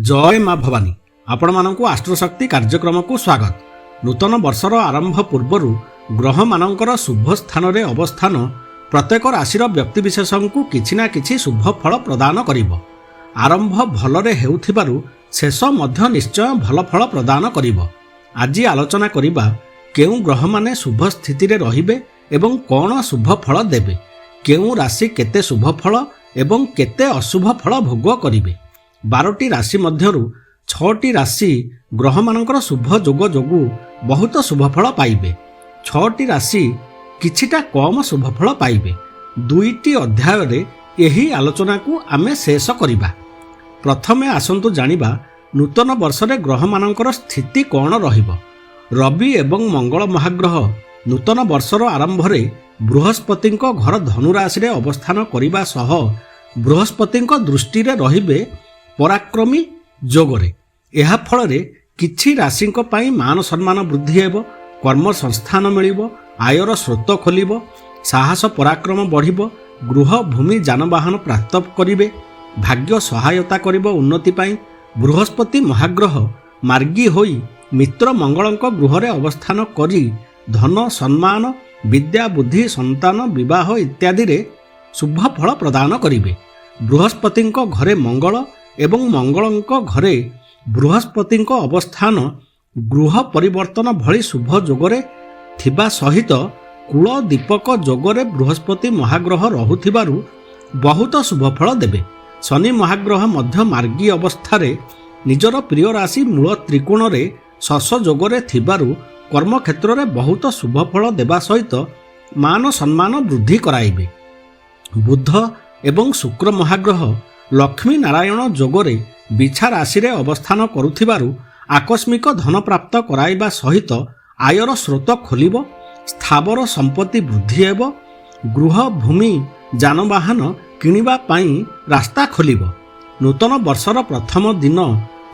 जय माँ भवानी आपण मानकु आस्ट्रोशक्ति कार्यक्रम को स्वागत। नूतन वर्षर आरंभ पूर्वर ग्रह मानकर शुभ स्थान रे अवस्थान प्रत्येक राशिर व्यक्तिविशेष को किछि ना किछि शुभ फल प्रदान करिब। आरंभ भलरे हेउथिबारु शेष मध्य निश्चय भल फल प्रदान करिब। आज आलोचना करिबा केउ ग्रह माने शुभ स्थिति रे रहिबे एवं कोन शुभ फल देबे, केउ राशि केते शुभ फल एवं केते अशुभ फल भोग करिबे। 12टी राशि मध्यरु 6टी राशि ग्रह मानकर शुभ जोग जोगु बहुत शुभ फल पाइबे। 6टी राशि किछिटा कम शुभ फल पाइबे। 2टी अध्याय रे एही आलोचना को आमे शेष करिबा। प्रथमे आसंतु जानिबा नूतन वर्ष रे ग्रह मानकर स्थिति कोन रहिबो। रवि एवं मंगल महाग्रह नूतन वर्षर आरंभ रे बृहस्पति घर धनु राशि रे अवस्थान करिबा सह बृहस्पति दृष्टि रे रहिबे पराक्रमी जोगरे। यह फल रे किछि राशि पई मान सम्मान वृद्धि हेबो, कर्म संस्थान मिलिबो, आयर स्रोत खोलिबो, साहस पराक्रम बढ़िबो, गृह भूमि जानवाहन प्राप्त करिवे, भाग्य सहायता करिबो उन्नति पई। बृहस्पति महाग्रह मार्गी होई मित्र मंगलंक गृह रे अवस्थान करी धन सम्मान विद्या बुद्धि संतान विवाह इत्यादि रे शुभ फल प्रदान करिवे। बृहस्पति घरे मंगल एवं मंगलंक घरे बृहस्पति अवस्थान गृह परिवर्तन भली शुभ जोगरे थिबा सहित कुल दीपक जोगरे बृहस्पति महाग्रह रहुथिबारु बहुत शुभ फल देबे। शनि महाग्रह मध्य मार्गी अवस्थारे निजर प्रिय राशि मूल त्रिकोण रे शश जोगरे थिबारु कर्म क्षेत्र रे बहुत शुभ फल देबा सहित मान सम्मान वृद्धि कराइबे। बुध एवं शुक्र महाग्रह लक्ष्मी नारायण जोगरे बिछा राशि रे अवस्थान करुथिबारु आकस्मिक धन प्राप्त कराइबा सहित आयर स्रोत खोलिबो, स्थावर संपत्ति वृद्धि हेबो, गृह भूमि जानवाहन किनिबा पई रास्ता खोलिबो। नूतन वर्षर प्रथम दिन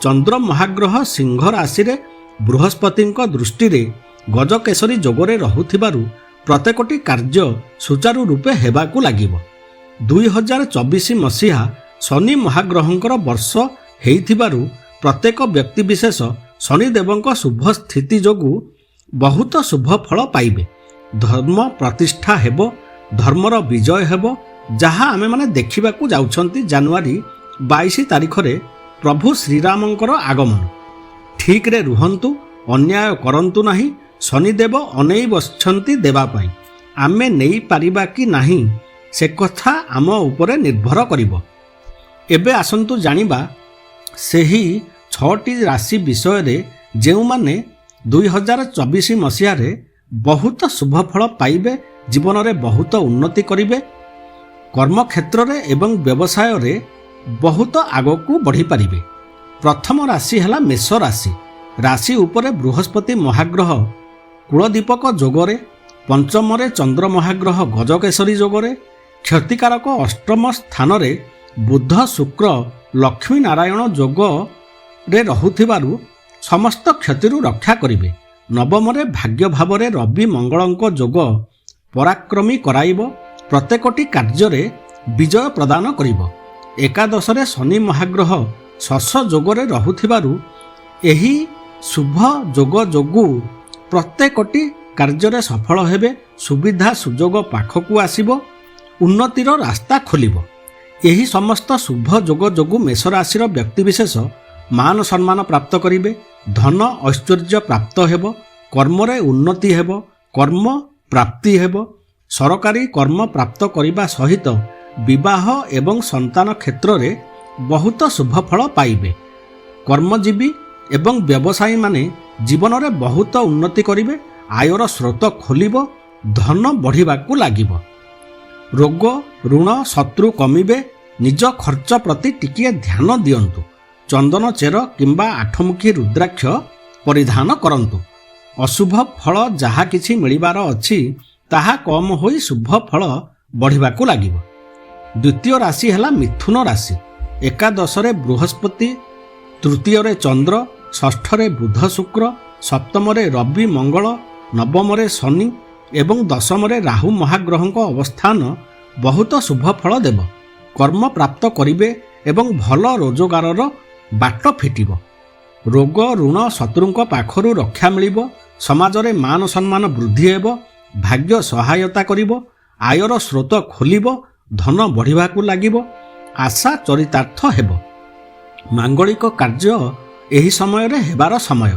चंद्र महाग्रह सिंह राशि रे बृहस्पति दृष्टि रे गजकेशरी जोगरे रहुथिबारु प्रत्येकटी कार्य सुचारू रूपे हेबाकू लागिबो। 2024 मसीहा शनि महाग्रहंकर वर्ष हेइथिबारु प्रत्येक व्यक्ति विशेष शनिदेवंक शुभ स्थिति जोगु बहुत शुभ फल पाइबे। धर्म प्रतिष्ठा हेबो, धर्मर विजय हेबो, जहा आमे माने देखिबाकू जाउछंती जनवरी 22 तारिख रे प्रभु श्रीरामंकर आगमन। ठीक रे रुहंतु, अन्याय करंतु नाही। शनिदेव अनेई बसछंती देबा पई। आमे नेई पारिबा कि नाही से कथा आम उपरे निर्भर करिबो। एबे आसंतु जानिबा सेही 6टी राशि विषय रे जेउ माने 2024 मसीहा रे बहुत शुभ फल पाइबे, जीवन रे बहुत उन्नति करिवे, कर्म क्षेत्र रे एवं व्यवसाय रे बहुत आगकू बढ़ी पारिबे। प्रथम राशि हला मेष राशि। राशि उपरे बृहस्पति महाग्रह कुलदीपक जोगरे, पंचम रे चंद्र महाग्रह गजकेशरी जोगरे, क्षतिकारक अष्टम स्थान रे बुध शुक्र लक्ष्मी नारायण जोग रे रहुथिबारु समस्त क्षतिरु रक्षा करिवे। नवम रे भाग्य भाव रे रवि मंगलंक जोग पराक्रमी कराइब, प्रत्येकटी कार्य रे विजय प्रदान करिब। एकादश रे शनि महाग्रह शश जोग रे रहुथिबारु एही शुभ जोग जोगु प्रत्येकटी कार्य रे सफल हेबे, सुविधा सुजोग पाखकू आसिबो, उन्नतिर रास्ता खोलिबो। यही समस्त शुभ जोग जोगु मेष राशि व्यक्ति विशेष मान सम्मान प्राप्त करिवे, धन ऐश्वर्य प्राप्त हेबो, कर्म रे उन्नति हेबो, कर्म प्राप्ति हेबो, सरकारी कर्म प्राप्त करिबा सहित विवाह एवं संतान क्षेत्र रे बहुत शुभ फल पाइबे। कर्मजीवी एवं व्यवसायी माने जीवन रे बहुत उन्नति करिवे, आयर स्रोत खोलिबो, धन बढ़िबाकू लागिबो। रोग ऋण शत्रु कमिबे। निज खर्च प्रति टिकिए ध्यान दियंतु। चंदन चेर किंबा आठमुखी रुद्राक्ष परिधान करंतु। अशुभ फल जहा किछि मिलिबार अछि ताहा कम होई शुभ फल बढ़िबाकू लागिबो। द्वितीय राशि हला मिथुन राशि। एकादश रे बृहस्पति, तृतीय रे चंद्र, षष्ठ रे बुध शुक्र, सप्तम रे रवि मंगल, नवम रे शनि एवं दशम रे राहु महाग्रहंक अवस्थान बहुत शुभ फल देव। कर्म प्राप्त करिवे एवं भल रोजगारर ବାଟ ଫିଟିବ। ରୋଗ ଋଣ ଶତ୍ରୁଙ୍କ ପାଖରୁ ରକ୍ଷା ମିଳିବ। ସମାଜରେ ମାନ ସମ୍ମାନ ବୃଦ୍ଧି ହେବ। ଭାଗ୍ୟ ସହାୟତା କରିବ। ଆୟର ସ୍ରୋତ ଖୋଲିବ। ଧନ ବଢ଼ିବାକୁ ଲାଗିବ। ଆଶା ଚରିତାର୍ଥ ହେବ। ମାଙ୍ଗଳିକ କାର୍ଯ୍ୟ ଏହି ସମୟରେ ହେବାର ସମୟ।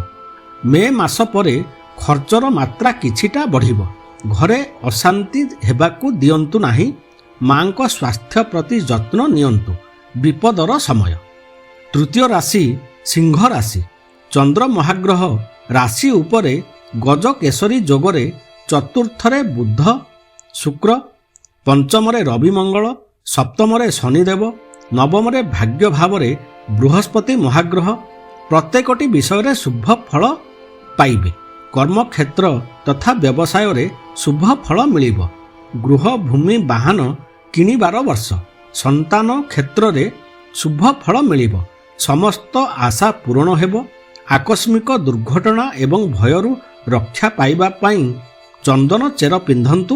ମେ ମାସ ପରେ ଖର୍ଚ୍ଚର ମାତ୍ରା କିଛିଟା ବଢ଼ିବ। ଘରେ ଅଶାନ୍ତି ହେବାକୁ ଦିଅନ୍ତୁ ନାହିଁ। ମାଙ୍କ ସ୍ୱାସ୍ଥ୍ୟ ପ୍ରତି ଯତ୍ନ ନିଅନ୍ତୁ। ବିପଦର ସମୟ। ତୃତୀୟ ରାଶି ସିଂହ ରାଶି। ଚନ୍ଦ୍ର ମହାଗ୍ରହ ରାଶି ଉପରେ ଗଜକେଶରୀ ଯୋଗରେ ଚତୁର୍ଥରେ ବୁଧ ଶୁକ୍ର, ପଞ୍ଚମରେ ରବି ମଙ୍ଗଳ, ସପ୍ତମରେ ଶନିଦେବ, ନବମରେ ଭାଗ୍ୟ ଭାବରେ ବୃହସ୍ପତି ମହାଗ୍ରହ ପ୍ରତ୍ୟେକଟି ବିଷୟରେ ଶୁଭ ଫଳ ପାଇବେ। କର୍ମକ୍ଷେତ୍ର ତଥା ବ୍ୟବସାୟରେ ଶୁଭ ଫଳ ମିଳିବ। ଗୃହ ଭୂମି ବାହନ କିଣିବାର ବର୍ଷ। ସନ୍ତାନ କ୍ଷେତ୍ରରେ ଶୁଭ ଫଳ ମିଳିବ। ସମସ୍ତ ଆଶା ପୂରଣ ହେବ। ଆକସ୍ମିକ ଦୁର୍ଘଟଣା ଏବଂ ଭୟରୁ ରକ୍ଷା ପାଇବା ପାଇଁ ଚନ୍ଦନ ଚେର ପିନ୍ଧନ୍ତୁ।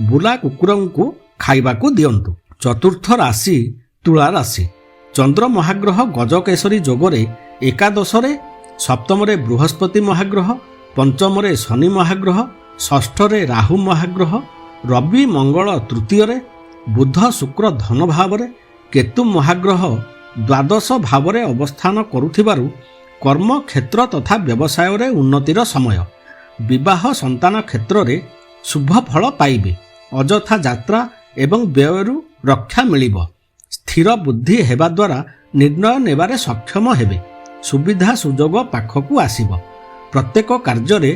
ବୁଲା କୁକୁରଙ୍କୁ ଖାଇବାକୁ ଦିଅନ୍ତୁ। ଚତୁର୍ଥ ରାଶି ତୁଳା ରାଶି। ଚନ୍ଦ୍ର ମହାଗ୍ରହ ଗଜକେଶରୀ ଯୋଗରେ ଏକାଦଶରେ, ସପ୍ତମରେ ବୃହସ୍ପତି ମହାଗ୍ରହ, ପଞ୍ଚମରେ ଶନି ମହାଗ୍ରହ, ଷଷ୍ଠରେ ରାହୁ ମହାଗ୍ରହ, ରବି ମଙ୍ଗଳ ତୃତୀୟରେ, ବୁଧ ଶୁକ୍ର ଧନ ଭାବରେ, କେତୁ ମହାଗ୍ରହ ଦ୍ୱାଦଶ ଭାବରେ ଅବସ୍ଥାନ କରୁଥିବାରୁ କର୍ମକ୍ଷେତ୍ର ତଥା ବ୍ୟବସାୟରେ ଉନ୍ନତିର ସମୟ। ବିବାହ ସନ୍ତାନ କ୍ଷେତ୍ରରେ ଶୁଭ ଫଳ ପାଇବେ। ଅଯଥା ଯାତ୍ରା ଏବଂ ବ୍ୟୟରୁ ରକ୍ଷା ମିଳିବ। ସ୍ଥିର ବୁଦ୍ଧି ହେବା ଦ୍ୱାରା ନିର୍ଣ୍ଣୟ ନେବାରେ ସକ୍ଷମ ହେବେ। ସୁବିଧା ସୁଯୋଗ ପାଖକୁ ଆସିବ। ପ୍ରତ୍ୟେକ କାର୍ଯ୍ୟରେ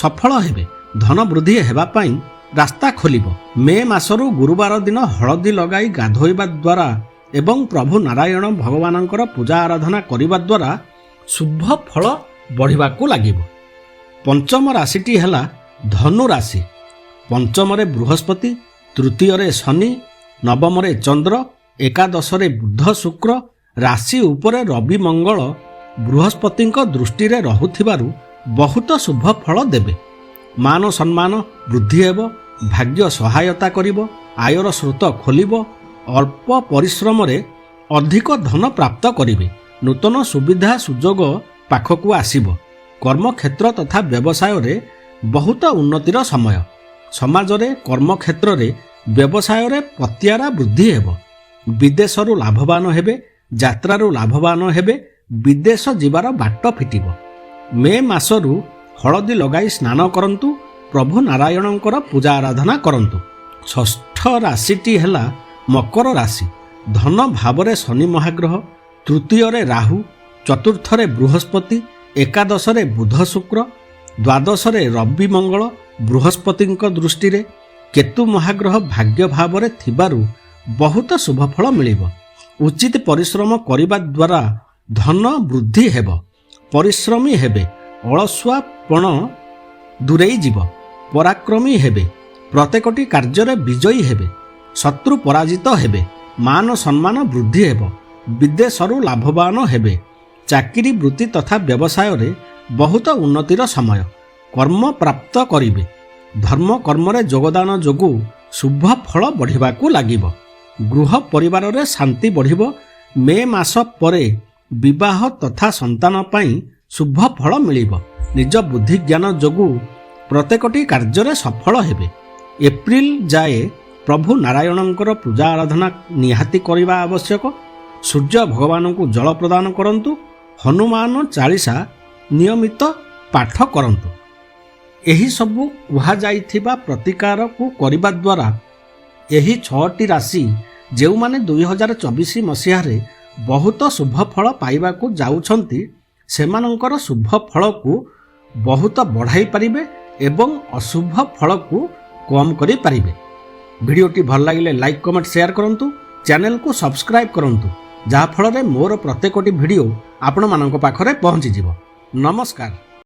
ସଫଳ ହେବେ। ଧନ ବୃଦ୍ଧି ହେବା ପାଇଁ ରାସ୍ତା ଖୋଲିବ। ମେ ମାସରୁ ଗୁରୁବାର ଦିନ ହଳଦୀ ଲଗାଇ ଗାଧୋଇବା ଦ୍ୱାରା ଏବଂ ପ୍ରଭୁ ନାରାୟଣ ଭଗବାନଙ୍କର ପୂଜା ଆରାଧନା କରିବା ଦ୍ୱାରା ଶୁଭ ଫଳ ବଢ଼ିବାକୁ ଲାଗିବ। ପଞ୍ଚମ ରାଶିଟି ହେଲା ଧନୁ ରାଶି। ପଞ୍ଚମରେ ବୃହସ୍ପତି, ତୃତୀୟରେ ଶନି, ନବମରେ ଚନ୍ଦ୍ର, ଏକାଦଶରେ ବୁଧ ଶୁକ୍ର, ରାଶି ଉପରେ ରବି ମଙ୍ଗଳ ବୃହସ୍ପତିଙ୍କ ଦୃଷ୍ଟିରେ ରହୁଥିବାରୁ ବହୁତ ଶୁଭ ଫଳ ଦେବେ। ମାନ ସମ୍ମାନ ବୃଦ୍ଧି ହେବ। ଭାଗ୍ୟ ସହାୟତା କରିବ। ଆୟର ସ୍ରୋତ ଖୋଲିବ। ଅଳ୍ପ ପରିଶ୍ରମରେ ଅଧିକ ଧନ ପ୍ରାପ୍ତ କରିବେ। ନୂତନ ସୁବିଧା ସୁଯୋଗ ପାଖକୁ ଆସିବ। କର୍ମକ୍ଷେତ୍ର ତଥା ବ୍ୟବସାୟରେ ବହୁତ ଉନ୍ନତିର ସମୟ। ସମାଜରେ କର୍ମକ୍ଷେତ୍ରରେ ବ୍ୟବସାୟରେ ପତିଆରା ବୃଦ୍ଧି ହେବ। ବିଦେଶରୁ ଲାଭବାନ ହେବେ। ଯାତ୍ରାରୁ ଲାଭବାନ ହେବେ। ବିଦେଶ ଯିବାର ବାଟ ଫିଟିବ। ମେ ମାସରୁ ହଳଦୀ ଲଗାଇ ସ୍ନାନ କରନ୍ତୁ। ପ୍ରଭୁ ନାରାୟଣଙ୍କର ପୂଜା ଆରାଧନା କରନ୍ତୁ। ଷଷ୍ଠ ରାଶିଟି ହେଲା ମକର ରାଶି। ଧନ ଭାବରେ ଶନି ମହାଗ୍ରହ, ତୃତୀୟରେ ରାହୁ, ଚତୁର୍ଥରେ ବୃହସ୍ପତି, ଏକାଦଶରେ ବୁଧ ଶୁକ୍ର, ଦ୍ୱାଦଶରେ ରବି ମଙ୍ଗଳ ବୃହସ୍ପତିଙ୍କ ଦୃଷ୍ଟିରେ, କେତୁ ମହାଗ୍ରହ ଭାଗ୍ୟ ଭାବରେ ଥିବାରୁ ବହୁତ ଶୁଭଫଳ ମିଳିବ। ଉଚିତ ପରିଶ୍ରମ କରିବା ଦ୍ୱାରା ଧନ ବୃଦ୍ଧି ହେବ। ପରିଶ୍ରମୀ ହେବେ। ଅଳସୁଆପଣ ଦୂରେଇ ଯିବ। ପରାକ୍ରମୀ ହେବେ। ପ୍ରତ୍ୟେକଟି କାର୍ଯ୍ୟରେ ବିଜୟୀ ହେବେ। ଶତ୍ରୁ ପରାଜିତ ହେବେ। ମାନ ସମ୍ମାନ ବୃଦ୍ଧି ହେବ। ବିଦେଶରୁ ଲାଭବାନ ହେବେ। ଚାକିରି ବୃତ୍ତି ତଥା ବ୍ୟବସାୟରେ ବହୁତ ଉନ୍ନତିର ସମୟ। କର୍ମ ପ୍ରାପ୍ତ କରିବେ। ଧର୍ମ କର୍ମରେ ଯୋଗଦାନ ଯୋଗୁଁ ଶୁଭ ଫଳ ବଢ଼ିବାକୁ ଲାଗିବ। ଗୃହ ପରିବାରରେ ଶାନ୍ତି ବଢ଼ିବ। ମେ ମାସ ପରେ ବିବାହ ତଥା ସନ୍ତାନ ପାଇଁ ଶୁଭ ଫଳ ମିଳିବ। ନିଜ ବୁଦ୍ଧି ଜ୍ଞାନ ଯୋଗୁଁ ପ୍ରତ୍ୟେକଟି କାର୍ଯ୍ୟରେ ସଫଳ ହେବେ। ଏପ୍ରିଲ ଯାଏ ପ୍ରଭୁ ନାରାୟଣଙ୍କର ପୂଜା ଆରାଧନା ନିହାତି କରିବା ଆବଶ୍ୟକ। ସୂର୍ଯ୍ୟ ଭଗବାନଙ୍କୁ ଜଳ ପ୍ରଦାନ କରନ୍ତୁ। ହନୁମାନ ଚାଳିଶା ନିୟମିତ ପାଠ କରନ୍ତୁ। ଏହି ସବୁ କୁହାଯାଇଥିବା ପ୍ରତିକାରକୁ କରିବା ଦ୍ୱାରା ଏହି 6ଟି ରାଶି ଯେଉଁମାନେ 2024 ମସିହାରେ ବହୁତ ଶୁଭ ଫଳ ପାଇବାକୁ ଯାଉଛନ୍ତି ସେମାନଙ୍କର ଶୁଭ ଫଳକୁ ବହୁତ ବଢ଼ାଇ ପାରିବେ ଏବଂ ଅଶୁଭ ଫଳକୁ କମ୍ କରିପାରିବେ। ଭିଡ଼ିଓଟି ଭଲ ଲାଗିଲେ ଲାଇକ୍ କମେଣ୍ଟ ସେୟାର କରନ୍ତୁ। ଚ୍ୟାନେଲକୁ ସବସ୍କ୍ରାଇବ୍ କରନ୍ତୁ, ଯାହାଫଳରେ ମୋର ପ୍ରତ୍ୟେକଟି ଭିଡ଼ିଓ ଆପଣମାନଙ୍କ ପାଖରେ ପହଞ୍ଚିଯିବ। ନମସ୍କାର।